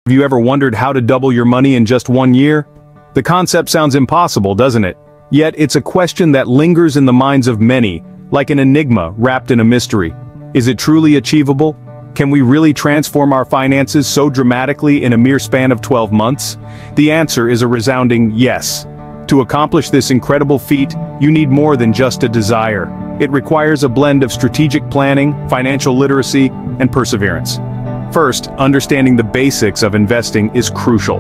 Have you ever wondered how to double your money in just 1 year? The concept sounds impossible, doesn't it? Yet it's a question that lingers in the minds of many, like an enigma wrapped in a mystery. Is it truly achievable? Can we really transform our finances so dramatically in a mere span of 12 months? The answer is a resounding yes. To accomplish this incredible feat, you need more than just a desire. It requires a blend of strategic planning, financial literacy, and perseverance. First, understanding the basics of investing is crucial.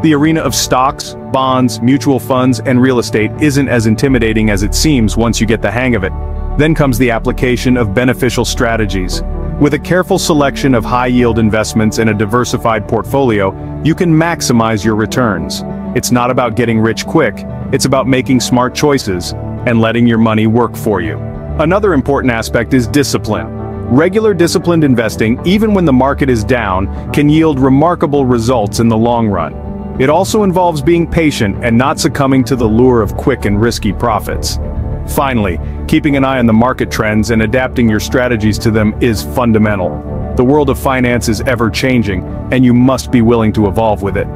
The arena of stocks, bonds, mutual funds, and real estate isn't as intimidating as it seems once you get the hang of it. Then comes the application of beneficial strategies. With a careful selection of high-yield investments and a diversified portfolio, you can maximize your returns. It's not about getting rich quick, it's about making smart choices and letting your money work for you. Another important aspect is discipline. Regular disciplined investing, even when the market is down, can yield remarkable results in the long run. It also involves being patient and not succumbing to the lure of quick and risky profits. Finally, keeping an eye on the market trends and adapting your strategies to them is fundamental. The world of finance is ever-changing, and you must be willing to evolve with it.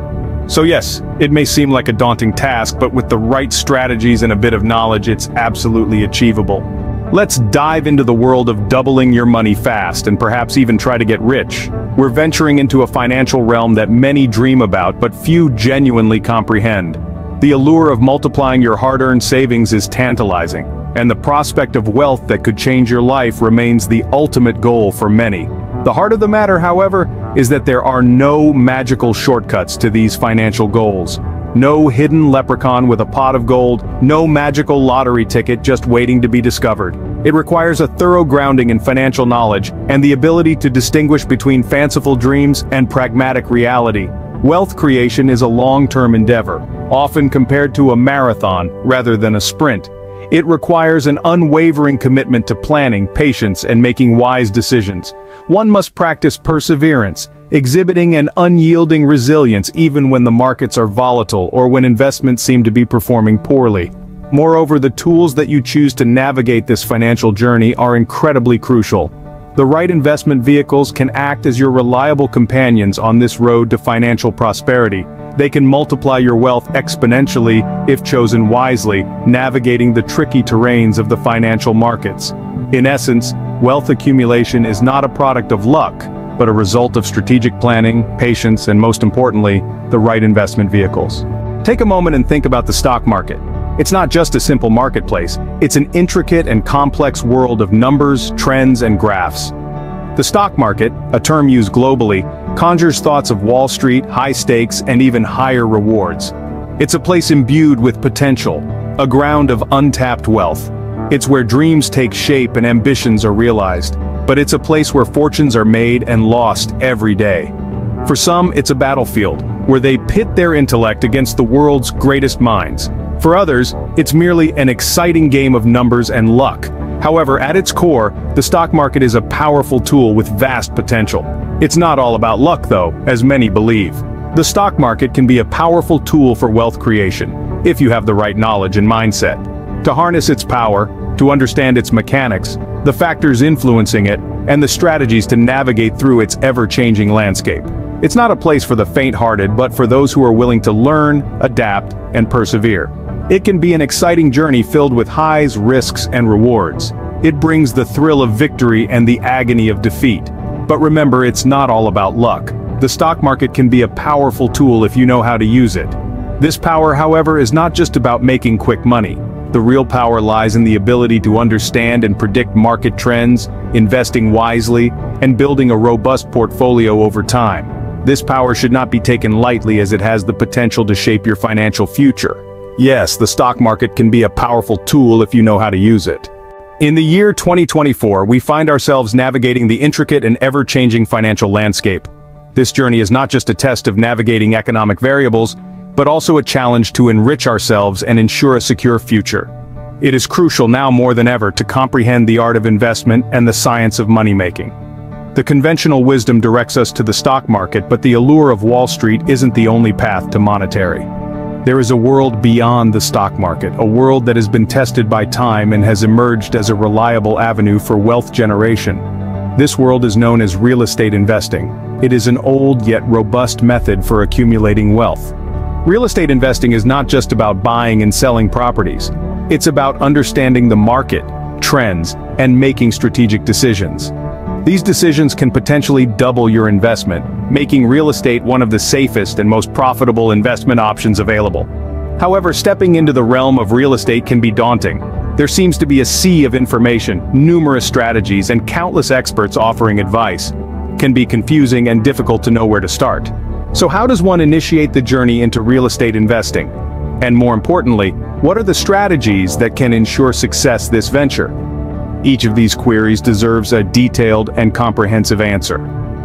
So yes, it may seem like a daunting task, but with the right strategies and a bit of knowledge, it's absolutely achievable. Let's dive into the world of doubling your money fast and perhaps even try to get rich. We're venturing into a financial realm that many dream about, but few genuinely comprehend. The allure of multiplying your hard-earned savings is tantalizing, and the prospect of wealth that could change your life remains the ultimate goal for many. The heart of the matter, however, is that there are no magical shortcuts to these financial goals. No hidden leprechaun with a pot of gold, no magical lottery ticket just waiting to be discovered. It requires a thorough grounding in financial knowledge and the ability to distinguish between fanciful dreams and pragmatic reality. Wealth creation is a long-term endeavor, often compared to a marathon rather than a sprint. It requires an unwavering commitment to planning, patience, and making wise decisions. One must practice perseverance, exhibiting an unyielding resilience even when the markets are volatile or when investments seem to be performing poorly. Moreover, the tools that you choose to navigate this financial journey are incredibly crucial. The right investment vehicles can act as your reliable companions on this road to financial prosperity. They can multiply your wealth exponentially if chosen wisely, navigating the tricky terrains of the financial markets. In essence, wealth accumulation is not a product of luck, but a result of strategic planning, patience, and most importantly, the right investment vehicles. Take a moment and think about the stock market. It's not just a simple marketplace, it's an intricate and complex world of numbers, trends, and graphs. The stock market, a term used globally, conjures thoughts of Wall Street, high stakes, and even higher rewards. It's a place imbued with potential, a ground of untapped wealth. It's where dreams take shape and ambitions are realized. But it's a place where fortunes are made and lost every day. For some, it's a battlefield, where they pit their intellect against the world's greatest minds. For others, it's merely an exciting game of numbers and luck. However, at its core, the stock market is a powerful tool with vast potential. It's not all about luck though, as many believe. The stock market can be a powerful tool for wealth creation, if you have the right knowledge and mindset. To harness its power, to understand its mechanics, the factors influencing it, and the strategies to navigate through its ever-changing landscape. It's not a place for the faint-hearted, but for those who are willing to learn, adapt, and persevere. It can be an exciting journey filled with highs, risks, and rewards. It brings the thrill of victory and the agony of defeat. But remember, it's not all about luck. The stock market can be a powerful tool if you know how to use it. This power, however, is not just about making quick money. The real power lies in the ability to understand and predict market trends, investing wisely, and building a robust portfolio over time. This power should not be taken lightly as it has the potential to shape your financial future. Yes, the stock market can be a powerful tool if you know how to use it. In the year 2024, we find ourselves navigating the intricate and ever-changing financial landscape. This journey is not just a test of navigating economic variables, but also a challenge to enrich ourselves and ensure a secure future. It is crucial now more than ever to comprehend the art of investment and the science of money-making. The conventional wisdom directs us to the stock market, but the allure of Wall Street isn't the only path to monetary. There is a world beyond the stock market, a world that has been tested by time and has emerged as a reliable avenue for wealth generation. This world is known as real estate investing, It is an old yet robust method for accumulating wealth. Real estate investing is not just about buying and selling properties. It's about understanding the market, trends, and making strategic decisions. These decisions can potentially double your investment, making real estate one of the safest and most profitable investment options available. However, stepping into the realm of real estate can be daunting. There seems to be a sea of information, numerous strategies, and countless experts offering advice. It can be confusing and difficult to know where to start. So how does one initiate the journey into real estate investing? And more importantly, what are the strategies that can ensure success this venture? Each of these queries deserves a detailed and comprehensive answer.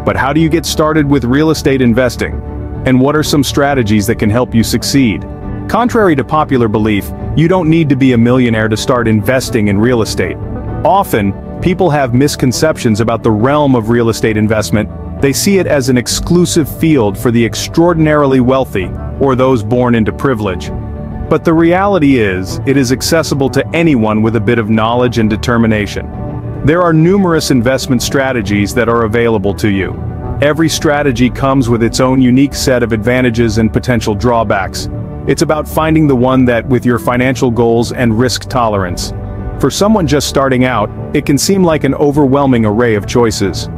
But how do you get started with real estate investing? And what are some strategies that can help you succeed? Contrary to popular belief, you don't need to be a millionaire to start investing in real estate. Often, people have misconceptions about the realm of real estate investment. They see it as an exclusive field for the extraordinarily wealthy or those born into privilege. But the reality is, it is accessible to anyone with a bit of knowledge and determination. There are numerous investment strategies that are available to you. Every strategy comes with its own unique set of advantages and potential drawbacks. It's about finding the one that with your financial goals and risk tolerance. For someone just starting out, it can seem like an overwhelming array of choices.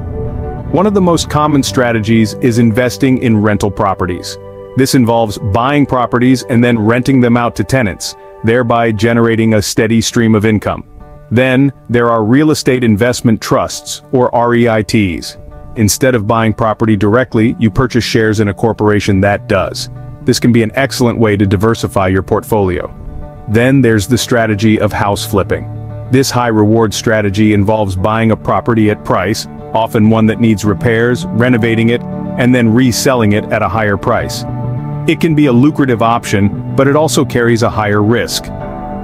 One of the most common strategies is investing in rental properties. This involves buying properties and then renting them out to tenants, thereby generating a steady stream of income. Then, there are real estate investment trusts, or REITs. Instead of buying property directly, you purchase shares in a corporation that does. This can be an excellent way to diversify your portfolio. Then there's the strategy of house flipping. This high-reward strategy involves buying a property at price, often one that needs repairs, renovating it, and then reselling it at a higher price. It can be a lucrative option, but it also carries a higher risk.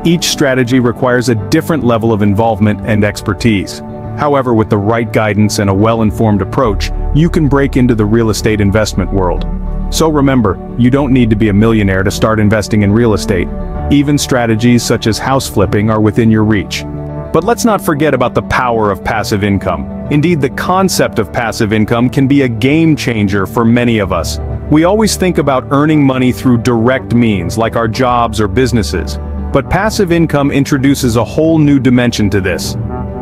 Each strategy requires a different level of involvement and expertise. However, with the right guidance and a well-informed approach, you can break into the real estate investment world. So remember, you don't need to be a millionaire to start investing in real estate. Even strategies such as house flipping are within your reach. But let's not forget about the power of passive income. Indeed, the concept of passive income can be a game changer for many of us. We always think about earning money through direct means, like our jobs or businesses. But passive income introduces a whole new dimension to this.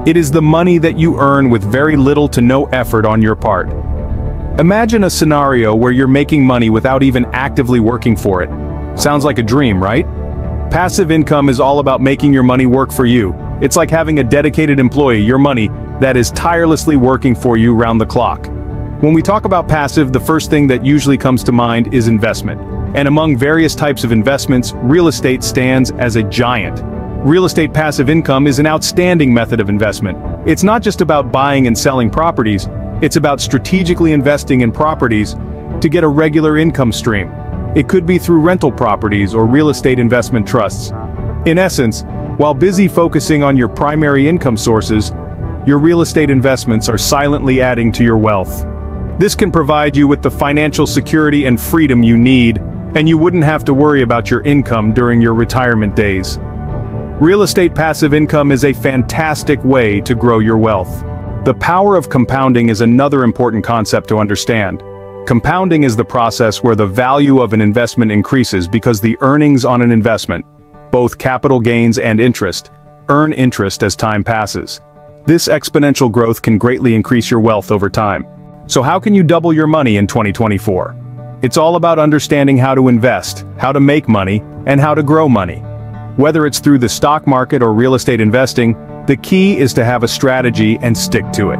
It is the money that you earn with very little to no effort on your part. Imagine a scenario where you're making money without even actively working for it. Sounds like a dream, right? Passive income is all about making your money work for you. It's like having a dedicated employee, your money, that is tirelessly working for you round the clock. When we talk about passive, the first thing that usually comes to mind is investment. And among various types of investments, real estate stands as a giant. Real estate passive income is an outstanding method of investment. It's not just about buying and selling properties, it's about strategically investing in properties to get a regular income stream. It could be through rental properties or real estate investment trusts. In essence, while busy focusing on your primary income sources, your real estate investments are silently adding to your wealth. This can provide you with the financial security and freedom you need, and you wouldn't have to worry about your income during your retirement days. Real estate passive income is a fantastic way to grow your wealth. The power of compounding is another important concept to understand. Compounding is the process where the value of an investment increases because the earnings on an investment, both capital gains and interest, earn interest as time passes. This exponential growth can greatly increase your wealth over time. So how can you double your money in 2024? It's all about understanding how to invest, how to make money, and how to grow money. Whether it's through the stock market or real estate investing, the key is to have a strategy and stick to it.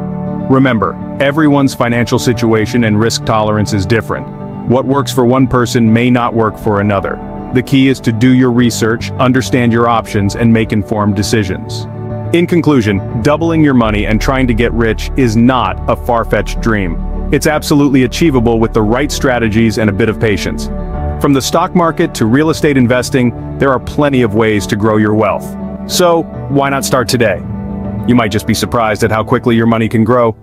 Remember, everyone's financial situation and risk tolerance is different. What works for one person may not work for another. The key is to do your research, understand your options, and make informed decisions. In conclusion, doubling your money and trying to get rich is not a far-fetched dream. It's absolutely achievable with the right strategies and a bit of patience. From the stock market to real estate investing, there are plenty of ways to grow your wealth. So, why not start today? You might just be surprised at how quickly your money can grow.